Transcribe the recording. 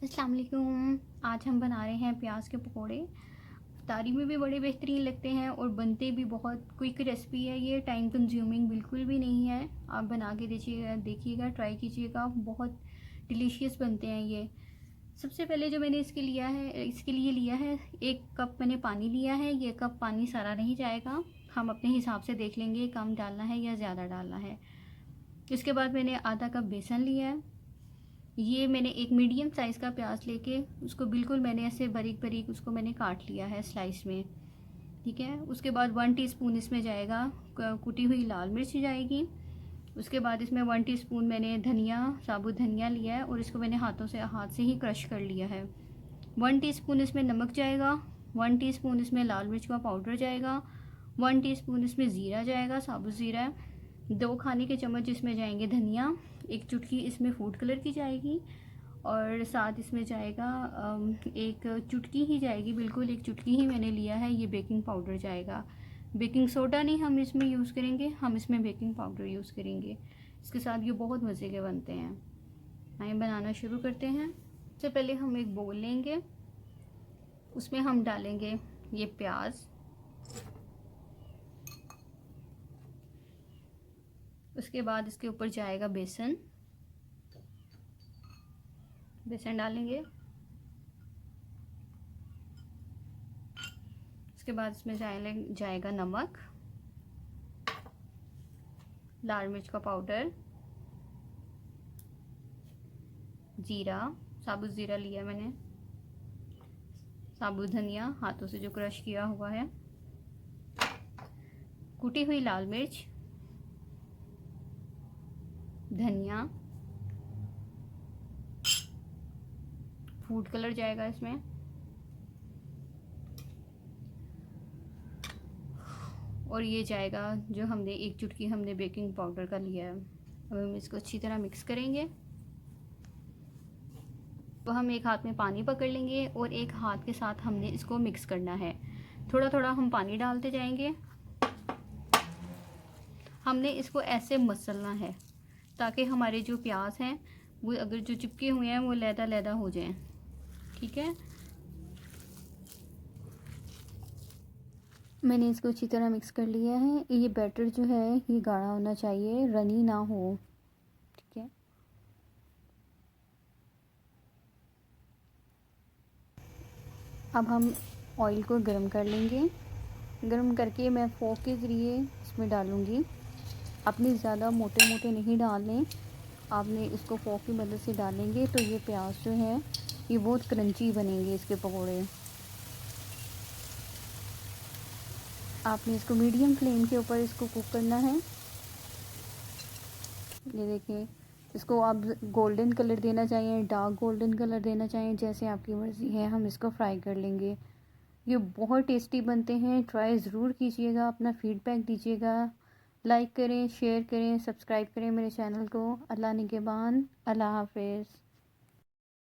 अस्सलाम वालेकुम। आज हम बना रहे हैं प्याज के पकोड़े। इफ्तारी में भी बड़े बेहतरीन लगते हैं और बनते भी बहुत क्विक रेसिपी है। ये टाइम कंज्यूमिंग बिल्कुल भी नहीं है। आप बना के देखिएगा, ट्राई कीजिएगा, बहुत डिलीशियस बनते हैं ये। सबसे पहले जो मैंने इसके लिए लिया है 1 कप मैंने पानी लिया है। ये कप पानी सारा नहीं जाएगा, हम अपने हिसाब से देख लेंगे कम डालना है या ज़्यादा डालना है। इसके बाद मैंने आधा कप बेसन लिया है। ये मैंने एक मीडियम साइज़ का प्याज लेके उसको बिल्कुल मैंने ऐसे बारीक बारीक उसको मैंने काट लिया है स्लाइस में, ठीक है। उसके बाद 1 टीस्पून इसमें जाएगा कुटी हुई लाल मिर्च जाएगी। उसके बाद इसमें 1 टीस्पून मैंने साबुत धनिया लिया है और इसको मैंने हाथ से ही क्रश कर लिया है। 1 टीस्पून इसमें नमक जाएगा, 1 टीस्पून इसमें लाल मिर्च का पाउडर जाएगा, 1 टीस्पून इसमें ज़ीरा जाएगा, साबुत ज़ीरा, 2 खाने के चम्मच इसमें जाएंगे धनिया, 1 चुटकी इसमें फूड कलर की जाएगी और साथ इसमें जाएगा 1 चुटकी ही जाएगी, बिल्कुल 1 चुटकी ही मैंने लिया है, ये बेकिंग पाउडर जाएगा। बेकिंग सोडा नहीं हम इसमें यूज़ करेंगे, हम इसमें बेकिंग पाउडर यूज़ करेंगे। इसके साथ ये बहुत मज़े के बनते हैं। आइए बनाना शुरू करते हैं। सबसे पहले हम एक बोल लेंगे, उसमें हम डालेंगे ये प्याज, उसके बाद इसके ऊपर जाएगा बेसन डालेंगे। उसके बाद इसमें जाएगा नमक, लाल मिर्च का पाउडर, जीरा, साबुत ज़ीरा लिया मैंने, साबुत धनिया हाथों से जो क्रश किया हुआ है, कुटी हुई लाल मिर्च, धनिया, फूड कलर जाएगा इसमें, और ये जाएगा जो हमने 1 चुटकी हमने बेकिंग पाउडर का लिया है। अब हम इसको अच्छी तरह मिक्स करेंगे। तो हम एक हाथ में पानी पकड़ लेंगे और एक हाथ के साथ हमने इसको मिक्स करना है। थोड़ा थोड़ा हम पानी डालते जाएंगे। हमने इसको ऐसे मसलना है ताकि हमारे जो प्याज हैं वो अगर जो चिपके हुए हैं वो लैदा हो जाएं, ठीक है। मैंने इसको अच्छी तरह मिक्स कर लिया है। ये बैटर जो है ये गाढ़ा होना चाहिए, रनी ना हो, ठीक है। अब हम ऑयल को गर्म कर लेंगे। गर्म करके मैं फोक के ज़रिए इसमें डालूँगी। आपने ज़्यादा मोटे मोटे नहीं डालने, आपने इसको फोक की मदद से डालेंगे तो ये प्याज जो है ये बहुत क्रंची बनेंगे इसके पकोड़े। आपने इसको मीडियम फ्लेम के ऊपर इसको कुक करना है। ये देखिए, इसको आप गोल्डन कलर देना चाहिए, डार्क गोल्डन कलर देना चाहिए, जैसे आपकी मर्ज़ी है। हम इसको फ्राई कर लेंगे। ये बहुत टेस्टी बनते हैं, ट्राई ज़रूर कीजिएगा, अपना फ़ीडबैक दीजिएगा। लाइक करें, शेयर करें, सब्सक्राइब करें मेरे चैनल को। अल्लाह निगहबान, अल्लाह हाफ़िज़।